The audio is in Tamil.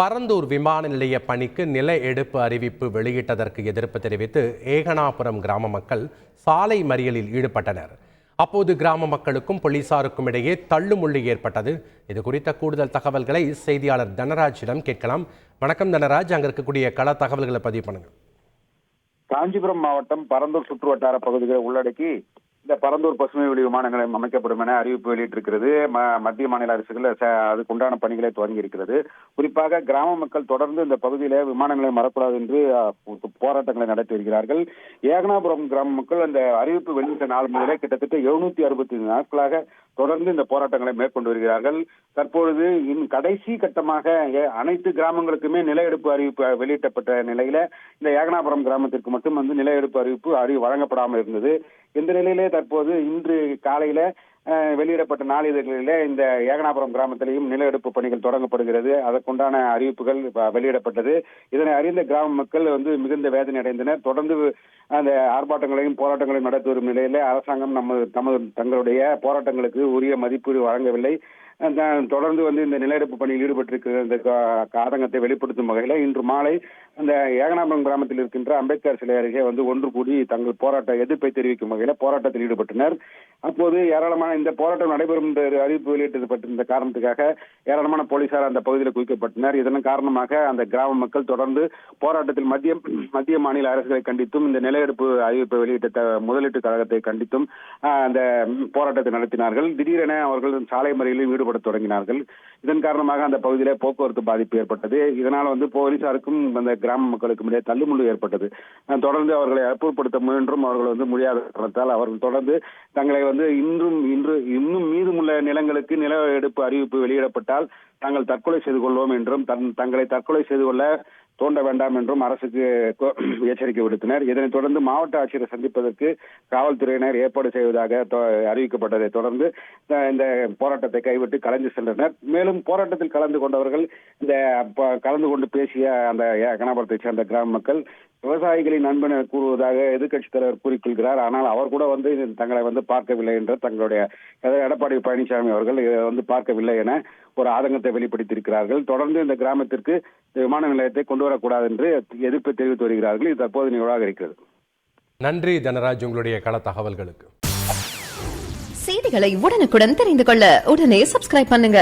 பரந்தூர் விமான நிலைய பணிக்கு நில எடுப்பு அறிவிப்பு வெளியிட்டதற்கு எதிர்ப்பு தெரிவித்து ஏகனாபுரம் கிராம மக்கள் சாலை மறியலில் ஈடுபட்டனர். அப்போது கிராம மக்களுக்கும் போலீசாருக்கும் இடையே தள்ளுமுள்ளு ஏற்பட்டது. இது குறித்த கூடுதல் தகவல்களை செய்தியாளர் தனராஜிடம் கேட்கலாம். வணக்கம் தனராஜ், அங்க இருக்கக்கூடிய கள தகவல்களை பதிவு பண்ணுங்க. காஞ்சிபுரம் மாவட்டம் பரந்தூர் சுற்று வட்டார பகுதிகளை உள்ளடக்கி இந்த பரந்தூர் பசுமை வழி விமான நிலையம் அமைக்கப்படும் என அறிவிப்பு வெளியிட்டிருக்கிறது. மத்திய மாநில அரசுகள் அதுக்கு உண்டான பணிகளை துவங்கி இருக்கிறது. குறிப்பாக கிராம மக்கள் தொடர்ந்து இந்த பகுதியில விமான நிலையம் வரக்கூடாது என்று போராட்டங்களை நடத்தி வருகிறார்கள். ஏகனாபுரம் கிராம மக்கள் அந்த அறிவிப்பு வெளியிட்ட நாள் முதலே கிட்டத்தட்ட 765 நாட்களாக தொடர்ந்து இந்த போராட்டங்களை மேற்கொண்டு வருகிறார்கள். தற்பொழுது கடைசி கட்டமாக அனைத்து கிராமங்களுக்குமே நில எடுப்பு அறிவிப்பு வெளியிட்டப்பட்ட நிலையில இந்த ஏகனாபுரம் கிராமத்திற்கு மட்டும் நில எடுப்பு அறிவிப்பு வழங்கப்படாமல் இருந்தது. இந்த நிலையிலே தற்போது இன்று காலையில வெளியிடப்பட்ட நாளிதழ்களிலே இந்த ஏகனாபுரம் கிராமத்திலேயும் நில எடுப்பு பணிகள் தொடங்கப்படுகிறது. அதற்குண்டான அறிவிப்புகள் வெளியிடப்பட்டது. இதனை அறிந்த கிராம மக்கள் மிகுந்த வேதனை அடைந்தனர். தொடர்ந்து அந்த ஆர்ப்பாட்டங்களையும் போராட்டங்களையும் நடத்தி வரும் நிலையில அரசாங்கம் தங்களுடைய போராட்டங்களுக்கு உரிய மதிப்பீடு வழங்கவில்லை. தொடர்ந்து இந்த நில எடுப்பு பணியில் ஈடுபட்டிருக்கிற இந்த ஆதங்கத்தை வெளிப்படுத்தும் வகையில இன்று மாலை அந்த ஏகனாபுரம் கிராமத்தில் இருக்கின்ற அம்பேத்கர் சிலை அருகே ஒன்று கூடி தங்கள் போராட்ட எதிர்ப்பை தெரிவிக்கும் வகையில போராட்டத்தில் ஈடுபட்டனர். அப்போது ஏராளமான இந்த போராட்டம் நடைபெறும் அறிவிப்பு வெளியிட்டப்பட்டிருந்த காரணத்துக்காக ஏராளமான போலீசார் அந்த பகுதியில் குவிக்கப்பட்டனர். இதன் காரணமாக அந்த கிராம மக்கள் தொடர்ந்து போராட்டத்தில் மத்திய மாநில அரசுகளை கண்டித்தும் இந்த நில எடுப்பு அறிவிப்பை வெளியிட்ட முதலீட்டு கழகத்தை கண்டித்தும் அந்த போராட்டத்தை நடத்தினார்கள். திடீரென அவர்கள் சாலை மறியலில் ஈடுபட தொடங்கினார்கள். இதன் காரணமாக அந்த பகுதியில போக்குவரத்து பாதிப்பு ஏற்பட்டது. இதனால் போலீசாருக்கும் அந்த கிராம மக்களுக்கும் இடையே தள்ளுமுள்ளு ஏற்பட்டது. தொடர்ந்து அவர்களை அப்புறப்படுத்த முயன்றும் அவர்கள் முடியாத காரணத்தால் அவர்கள் தொடர்ந்து தங்களை இன்னும் மீதமுள்ள நிலங்களுக்கு நில எடுப்பு அறிவிப்பு வெளியிடப்பட்டால் தாங்கள் தற்கொலை செய்து கொள்வோம் என்றும் தங்களை தற்கொலை செய்து கொள்ள தோண்ட வேண்டாம் என்றும் அரசுக்கு எச்சரிக்கை விடுத்தனர். இதனைத் தொடர்ந்து மாவட்ட ஆட்சியரை சந்திப்பதற்கு காவல்துறையினர் ஏற்பாடு செய்வதாக அறிவிக்கப்பட்டதை தொடர்ந்து இந்த போராட்டத்தை கைவிட்டு கலைந்து சென்றனர். மேலும் போராட்டத்தில் கலந்து கொண்டவர்கள் கலந்து கொண்டு பேசிய அந்த ஏகனாபுரத்தை சேர்ந்த கிராம மக்கள் விவசாயிகளின் நண்பன் கூறுவதாக எதிர்கட்சித் தலைவர் கூறிக்கொள்கிறார். ஆனால் அவர் கூட தங்களை பார்க்கவில்லை என்று தங்களுடைய எடப்பாடி பழனிசாமி அவர்கள் பார்க்கவில்லை என ஒரு ஆதங்கத்தை வெளிப்படுத்தியிருக்கிறார்கள். தொடர்ந்து இந்த கிராமத்திற்கு விமான நிலையத்தை கொண்டு வரக்கூடாது என்று எதிர்ப்பை தெரிவித்து வருகிறார்கள். இது தற்போது நிகழ்வாக இருக்கிறது. நன்றி தனராஜ், உங்களுடைய கள தகவல்களுக்கு. செய்திகளை உடனுக்குடன் தெரிந்து கொள்ள உடனே சப்ஸ்கிரைப் பண்ணுங்க.